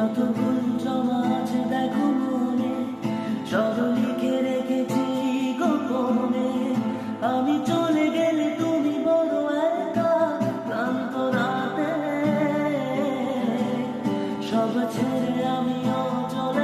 যত ভুল জমা আছে দেখো মনে, সব লিখে রেখেছি গোপনে। আমি চলে গেলে তুমি বড় একা ক্লান্ত রাতে, সব ছেড়ে আমিও চলে